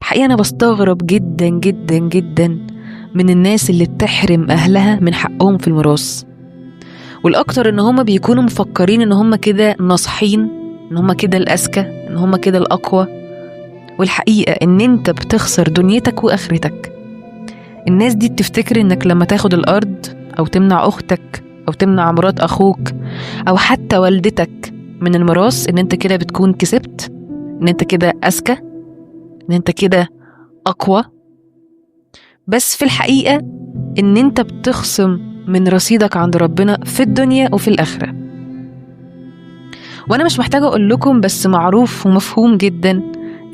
الحقيقة أنا بستغرب جدا جدا جدا من الناس اللي بتحرم أهلها من حقهم في الميراث، والأكتر إن هما بيكونوا مفكرين إن هما كده ناصحين، إن هما كده الأذكى، إن هما كده الأقوى. والحقيقة إن أنت بتخسر دنيتك وآخرتك. الناس دي بتفتكر إنك لما تاخد الأرض أو تمنع أختك أو تمنع مرات أخوك أو حتى والدتك من الميراث إن أنت كده بتكون كسبت، إن أنت كده أذكى، إن أنت كده أقوى. بس في الحقيقة إن أنت بتخصم من رصيدك عند ربنا في الدنيا وفي الآخرة. وأنا مش محتاجة أقول لكم، بس معروف ومفهوم جدا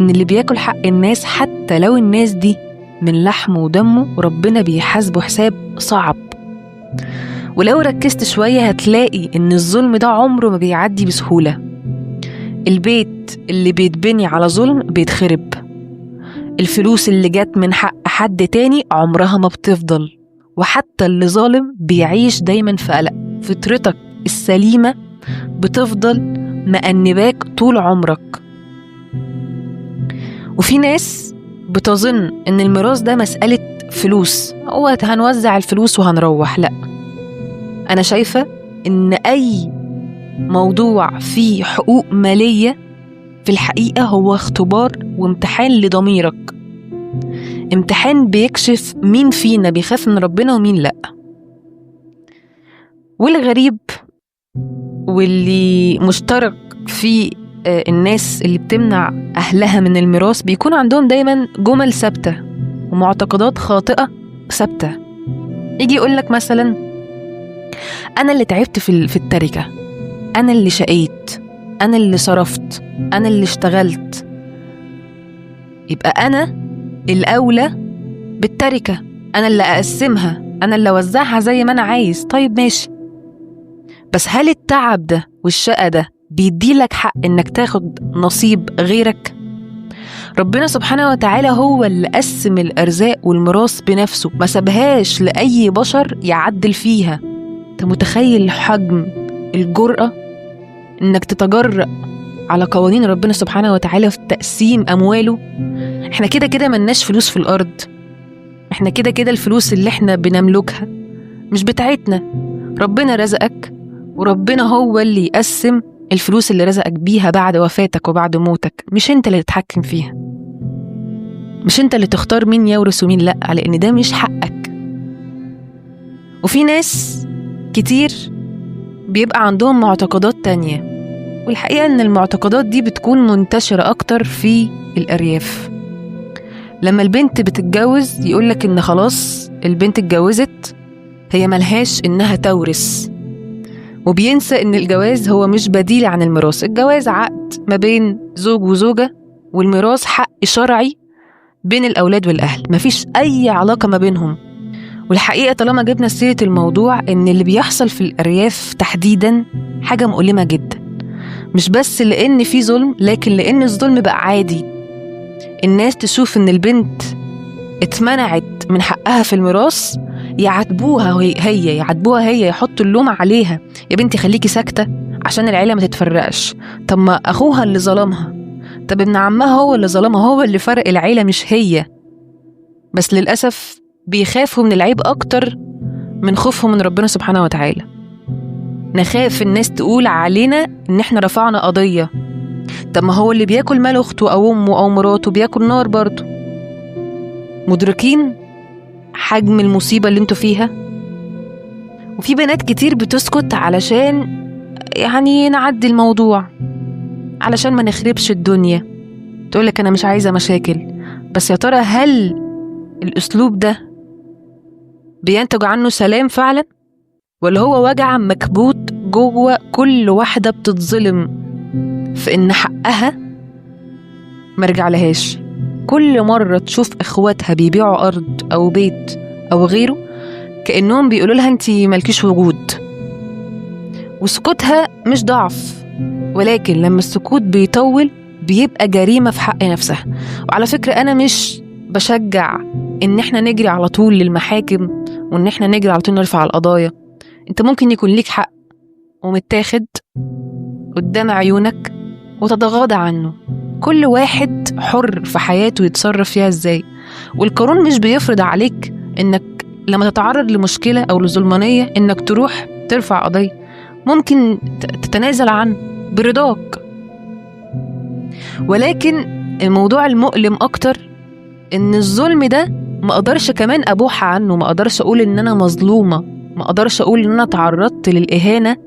إن اللي بياكل حق الناس حتى لو الناس دي من لحمه ودمه ربنا بيحاسبه حساب صعب. ولو ركزت شوية هتلاقي إن الظلم ده عمره ما بيعدي بسهولة. البيت اللي بيتبني على ظلم بيتخرب. الفلوس اللي جت من حق حد تاني عمرها ما بتفضل. وحتى اللي ظالم بيعيش دايما في قلق. فطرتك السليمة بتفضل مأنباك طول عمرك. وفي ناس بتظن إن الميراث ده مسألة فلوس، هو هنوزع الفلوس وهنروح. لأ، أنا شايفة إن أي موضوع فيه حقوق مالية في الحقيقة هو اختبار وامتحان لضميرك، امتحان بيكشف مين فينا بيخاف من ربنا ومين لأ. والغريب واللي مشترك في الناس اللي بتمنع أهلها من الميراث بيكون عندهم دايما جمل ثابتة ومعتقدات خاطئة ثابتة. يجي يقولك مثلا أنا اللي تعبت في التركة، أنا اللي شقيت، أنا اللي صرفت، أنا اللي اشتغلت، يبقى أنا الأولى بالتركة، أنا اللي أقسمها، أنا اللي أوزعها زي ما أنا عايز. طيب ماشي، بس هل التعب ده والشقة ده بيديلك حق إنك تاخد نصيب غيرك؟ ربنا سبحانه وتعالى هو اللي قسم الأرزاق والميراث بنفسه، ما سابهاش لأي بشر يعدل فيها. أنت متخيل حجم الجرأة إنك تتجرأ على قوانين ربنا سبحانه وتعالى في تقسيم أمواله؟ إحنا كده كده ملناش فلوس في الأرض، إحنا كده كده الفلوس اللي إحنا بنملكها مش بتاعتنا. ربنا رزقك، وربنا هو اللي يقسم الفلوس اللي رزقك بيها بعد وفاتك وبعد موتك. مش انت اللي تتحكم فيها، مش انت اللي تختار مين يورث ومين لأ، لأن ده مش حقك. وفي ناس كتير بيبقى عندهم معتقدات تانية، والحقيقة ان المعتقدات دي بتكون منتشرة اكتر في الأرياف. لما البنت بتتجوز يقولك ان خلاص البنت اتجوزت، هي ملهاش انها تورث، وبينسى ان الجواز هو مش بديل عن الميراث. الجواز عقد ما بين زوج وزوجة، والميراث حق شرعي بين الأولاد والأهل، مفيش أي علاقة ما بينهم. والحقيقة طالما جبنا سيرة الموضوع، إن اللي بيحصل في الأرياف تحديدا حاجة مؤلمة جدا، مش بس لأن في ظلم، لكن لأن الظلم بقى عادي. الناس تشوف إن البنت اتمنعت من حقها في الميراث، يعاتبوها هي يحطوا اللوم عليها. يا بنتي خليكي ساكتة عشان العيلة ما تتفرقش. طب ما أخوها اللي ظلمها، طب ابن عمها هو اللي ظلمها، هو اللي فرق العيلة مش هي. بس للأسف بيخافوا من العيب أكتر من خوفهم من ربنا سبحانه وتعالى. نخاف الناس تقول علينا إن احنا رفعنا قضية. طب ما هو اللي بياكل مال أخته أو أمه أو مراته بياكل نار برضه. مدركين حجم المصيبة اللي انتوا فيها؟ وفي بنات كتير بتسكت علشان يعني نعدي الموضوع، علشان ما نخربش الدنيا. تقولك أنا مش عايزة مشاكل. بس يا ترى هل الأسلوب ده بينتج عنه سلام فعلا، ولا هو وجع مكبوت جوه كل واحدة بتتظلم في إن حقها مرجع لهاش؟ كل مرة تشوف إخواتها بيبيعوا أرض أو بيت أو غيره، كأنهم بيقولوا لها أنتي مالكيش وجود. وسكوتها مش ضعف، ولكن لما السكوت بيطول بيبقى جريمة في حق نفسها. وعلى فكرة أنا مش بشجع إن احنا نجري على طول للمحاكم، وإن احنا نجري على طول نرفع القضايا. انت ممكن يكون ليك حق ومتاخد قدام عيونك وتتغاضى عنه. كل واحد حر في حياته يتصرف فيها ازاي. والقانون مش بيفرض عليك انك لما تتعرض لمشكلة او لظلمانية انك تروح ترفع قضية، ممكن تتنازل عنه برضاك. ولكن الموضوع المؤلم اكتر ان الظلم ده ما اقدرش كمان ابوح عنه، ما اقدرش اقول ان انا مظلومة، ما اقدرش اقول ان انا تعرضت للإهانة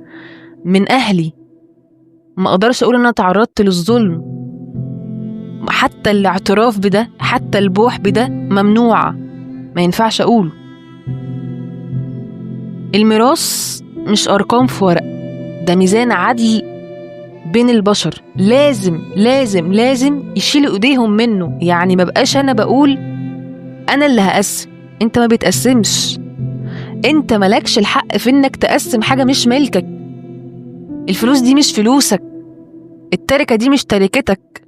من اهلي، ما اقدرش اقول ان انا تعرضت للظلم. حتى الاعتراف بده، حتى البوح بده ممنوع، ما ينفعش اقوله. الميراث مش ارقام في ورق، ده ميزان عدل بين البشر، لازم لازم لازم يشيلوا ايديهم منه. يعني ما بقاش انا بقول انا اللي هقسم، انت ما بتقسمش، انت مالكش الحق في انك تقسم حاجة مش ملكك. الفلوس دي مش فلوسك، التركة دي مش تركتك،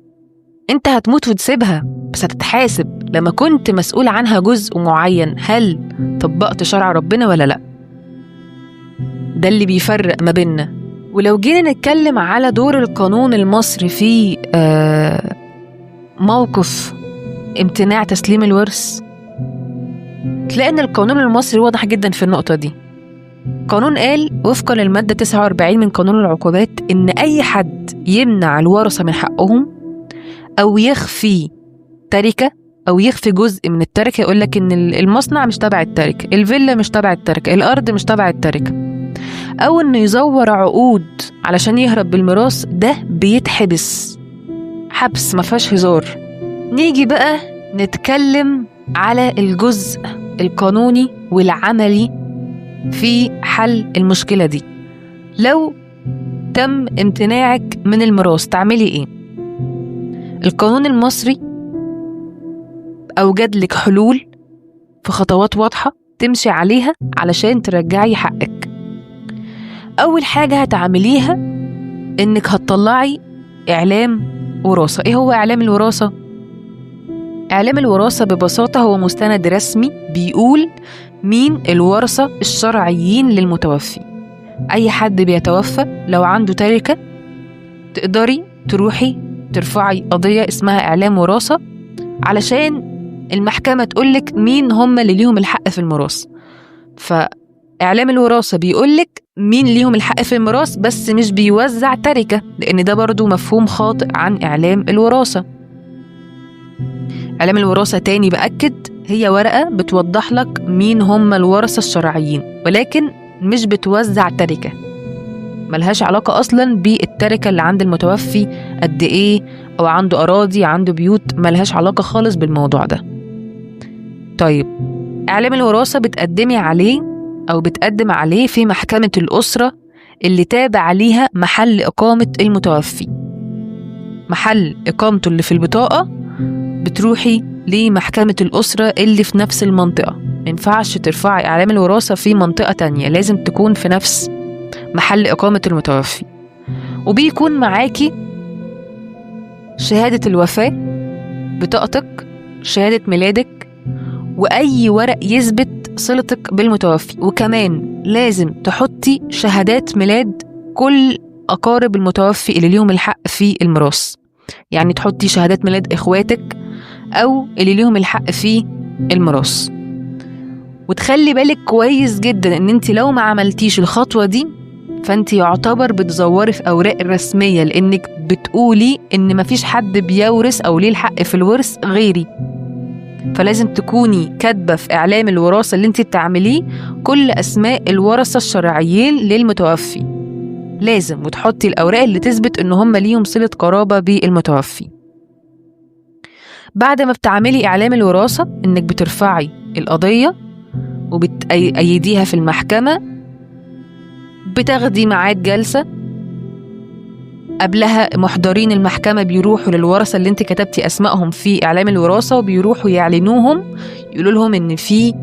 انت هتموت وتسيبها، بس هتتحاسب لما كنت مسؤول عنها جزء معين، هل طبقت شرع ربنا ولا لا؟ ده اللي بيفرق ما بيننا. ولو جينا نتكلم على دور القانون المصري في موقف امتناع تسليم الورث، تلاقي ان القانون المصري واضح جدا في النقطة دي. قانون قال وفقا للمادة 49 من قانون العقوبات ان اي حد يمنع الورثة من حقهم او يخفي تركة او يخفي جزء من التركة، يقولك ان المصنع مش تبع التركة، الفيلا مش تبع التركة، الارض مش تبع التركة، او انه يزور عقود علشان يهرب بالميراث، ده بيتحبس حبس ما فيهاش هزار. نيجي بقى نتكلم على الجزء القانوني والعملي في حل المشكلة دي. لو تم امتناعك من الميراث تعملي ايه؟ القانون المصري اوجد لك حلول في خطوات واضحة تمشي عليها علشان ترجعي حقك. اول حاجة هتعمليها انك هتطلعي اعلام وراثة. ايه هو اعلام الوراثة؟ اعلام الوراثة ببساطة هو مستند رسمي بيقول مين الورثة الشرعيين للمتوفي. اي حد بيتوفى لو عنده تركة تقدري تروحي ترفعي قضية اسمها اعلام وراثة علشان المحكمة تقولك مين هم اللي ليهم الحق في الميراث. فاعلام الوراثة بيقولك مين ليهم الحق في الميراث، بس مش بيوزع تركة، لان ده برضو مفهوم خاطئ عن اعلام الوراثة. اعلام الوراثة تاني بأكد هي ورقة بتوضح لك مين هم الورثة الشرعيين، ولكن مش بتوزع تركة، ملهاش علاقة أصلا بالتركة اللي عند المتوفي قد إيه، أو عنده أراضي عنده بيوت، ملهاش علاقة خالص بالموضوع ده. طيب اعلام الوراثة بتقدمي عليه أو بتقدم عليه في محكمة الأسرة اللي تابع ليها محل إقامة المتوفي. محل إقامته اللي في البطاقة بتروحي لمحكمة الأسرة اللي في نفس المنطقة، مينفعش ترفعي إعلام الوراثة في منطقة تانية، لازم تكون في نفس محل إقامة المتوفي. وبيكون معاكي شهادة الوفاة، بطاقتك، شهادة ميلادك، وأي ورق يثبت صلتك بالمتوفي. وكمان لازم تحطي شهادات ميلاد كل أقارب المتوفي اللي ليهم الحق في الميراث، يعني تحطي شهادات ميلاد إخواتك أو اللي ليهم الحق في الميراث. وتخلي بالك كويس جدا إن انت لو ما عملتيش الخطوة دي فانت يعتبر بتزوري في أوراق الرسمية، لأنك بتقولي إن مفيش حد بيورث أو ليه الحق في الورث غيري. فلازم تكوني كاتبة في إعلام الوراثة اللي انت بتعمليه كل أسماء الورثة الشرعيين للمتوفي، لازم، وتحطي الأوراق اللي تثبت إن هم ليهم صلة قرابة بالمتوفي. بعد ما بتعملي إعلام الوراثة إنك بترفعي القضية وبتأيديها في المحكمة، بتاخدي ميعاد جلسة قبلها. محضرين المحكمة بيروحوا للورثة اللي انت كتبتي أسمائهم في إعلام الوراثة وبيروحوا يعلنوهم، يقولوا لهم إن في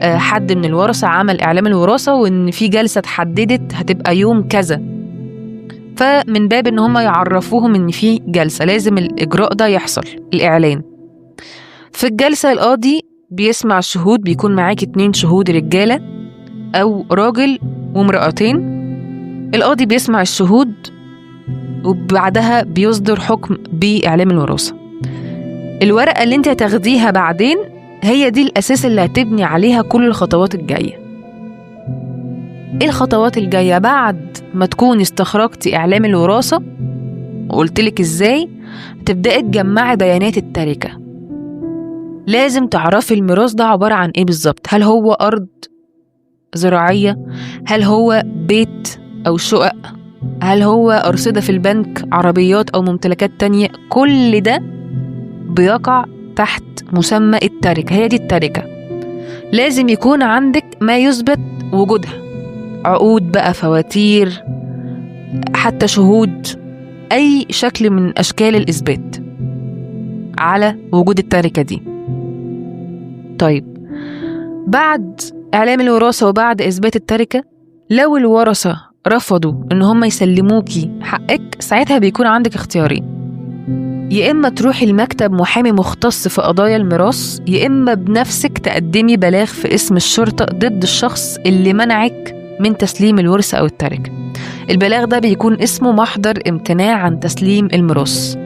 حد من الورثة عمل إعلام الوراثة وإن في جلسة اتحددت هتبقى يوم كذا. فمن باب إن هم يعرفوهم إن في جلسة لازم الإجراء ده يحصل، الإعلان. في الجلسة القاضي بيسمع الشهود، بيكون معاكي 2 شهود رجالة أو راجل وامرأتين. القاضي بيسمع الشهود وبعدها بيصدر حكم بإعلام الوراثة. الورقة اللي انت هتاخديها بعدين هي دي الأساس اللي هتبني عليها كل الخطوات الجاية. ايه الخطوات الجاية بعد ما تكوني استخرجتي إعلام الوراثة وقلتلك ازاي؟ تبدأي تجمعي بيانات التركة. لازم تعرفي الميراث ده عبارة عن ايه بالظبط. هل هو أرض زراعية؟ هل هو بيت أو شقق؟ هل هو أرصدة في البنك؟ عربيات أو ممتلكات تانية؟ كل ده بيقع تحت مسمى التركة. هي دي التركة. لازم يكون عندك ما يثبت وجودها، عقود بقى، فواتير، حتى شهود، أي شكل من أشكال الإثبات على وجود التركة دي. طيب بعد إعلام الوراثة وبعد إثبات التركة، لو الورثة رفضوا إن هم يسلموكي حقك، ساعتها بيكون عندك اختيارين: يا إما تروحي المكتب محامي مختص في قضايا الميراث، يا إما بنفسك تقدمي بلاغ في اسم الشرطة ضد الشخص اللي منعك من تسليم الورثة أو التركة. البلاغ ده بيكون اسمه محضر امتناع عن تسليم الميراث،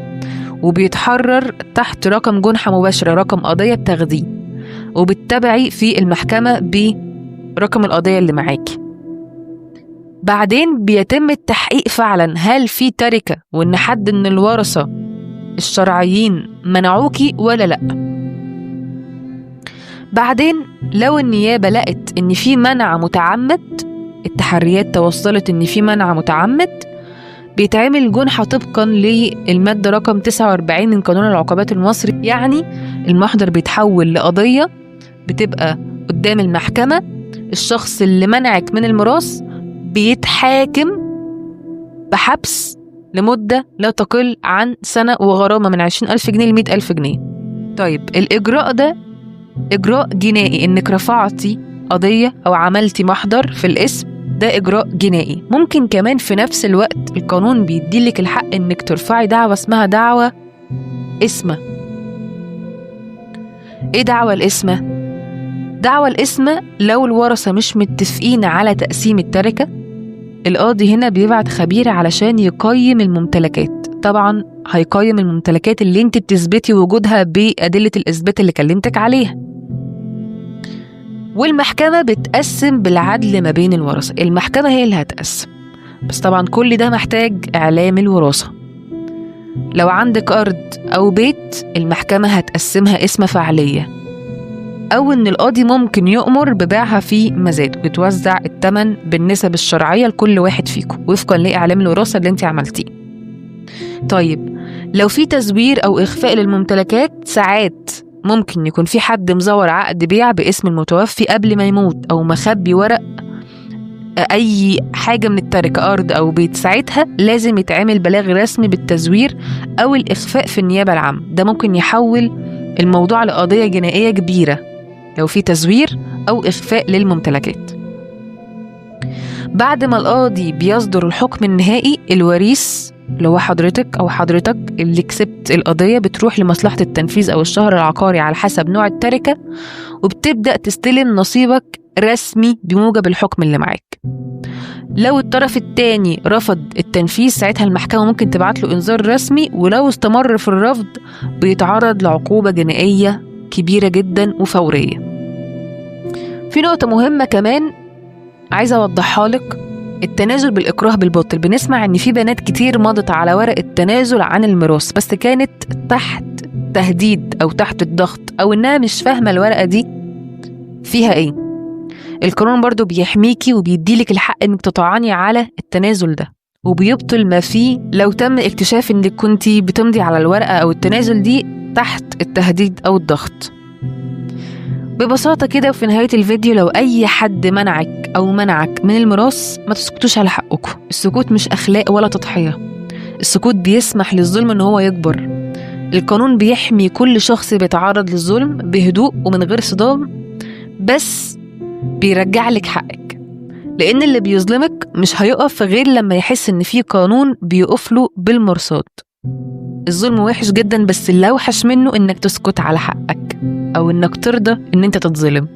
وبيتحرر تحت رقم جنحة مباشرة، رقم قضية بتاخديه، وبتتابعي في المحكمة برقم القضية اللي معاكي. بعدين بيتم التحقيق فعلا هل في تركة وإن حد من الورثة الشرعيين منعوكي ولا لأ. بعدين لو النيابة لقت إن في منع متعمد، التحريات توصلت إن في منع متعمد، بيتعمل جنحة طبقا للمادة رقم 49 من قانون العقوبات المصري. يعني المحضر بيتحول لقضية بتبقى قدام المحكمة، الشخص اللي منعك من الميراث بيتحاكم بحبس لمدة لا تقل عن سنة وغرامة من 20,000 جنيه ل 100,000 جنيه. طيب الإجراء ده إجراء جنائي، إنك رفعتي قضية أو عملتي محضر في الاسم، ده إجراء جنائي. ممكن كمان في نفس الوقت القانون بيديلك الحق إنك ترفعي دعوة اسمها دعوة اسمة. إيه دعوة الاسمة؟ دعوة الاسمة لو الورثة مش متفقين على تقسيم التركة، القاضي هنا بيبعت خبير علشان يقيم الممتلكات. طبعا هيقيم الممتلكات اللي انت بتثبتي وجودها بأدلة الإثبات اللي كلمتك عليها، والمحكمة بتقسم بالعدل ما بين الورثة. المحكمة هي اللي هتقسم، بس طبعا كل ده محتاج إعلام الوراثة. لو عندك أرض أو بيت، المحكمة هتقسمها اسم فعلية، أو إن القاضي ممكن يؤمر ببيعها في مزاد، وتوزع الثمن بالنسب الشرعية لكل واحد فيكم وفقا لإعلام الوراثة اللي انت عملتيه. طيب لو في تزوير أو إخفاء للممتلكات، ساعات ممكن يكون في حد مزور عقد بيع باسم المتوفي قبل ما يموت، أو مخبي ورق أي حاجة من التركة، أرض أو بيت، ساعتها لازم يتعمل بلاغ رسمي بالتزوير أو الإخفاء في النيابة العامة. ده ممكن يحول الموضوع لقضية جنائية كبيرة لو في تزوير أو إخفاء للممتلكات. بعد ما القاضي بيصدر الحكم النهائي، الوريث اللي هو حضرتك أو حضرتك اللي كسبت القضية بتروح لمصلحة التنفيذ أو الشهر العقاري على حسب نوع التركة، وبتبدأ تستلم نصيبك رسمي بموجب الحكم اللي معاك. لو الطرف التاني رفض التنفيذ، ساعتها المحكمة ممكن تبعت له إنذار رسمي، ولو استمر في الرفض بيتعرض لعقوبة جنائية كبيرة جدا وفورية. في نقطة مهمة كمان عايزة أوضحها لك: التنازل بالإكراه بالباطل. بنسمع إن في بنات كتير مضت على ورق التنازل عن الميراث، بس كانت تحت تهديد أو تحت الضغط، أو إنها مش فاهمة الورقة دي فيها إيه. القانون برضو بيحميكي وبيديلك الحق إنك تطعني على التنازل ده، وبيبطل ما فيه لو تم اكتشاف إنك كنتي بتمضي على الورقة أو التنازل دي تحت التهديد أو الضغط. ببساطة كده، وفي نهاية الفيديو، لو أي حد منعك أو منعك من الميراث، ما تسكتوش على حقكم. السكوت مش أخلاق ولا تضحية، السكوت بيسمح للظلم إن هو يكبر. القانون بيحمي كل شخص بيتعرض للظلم بهدوء ومن غير صدام، بس بيرجع لك حقك، لأن اللي بيظلمك مش هيقف غير لما يحس إن في قانون بيقف له بالمرصاد. الظلم وحش جدا، بس اللي أوحش منه إنك تسكت على حقك أو إنك ترضى إن أنت تتظلم.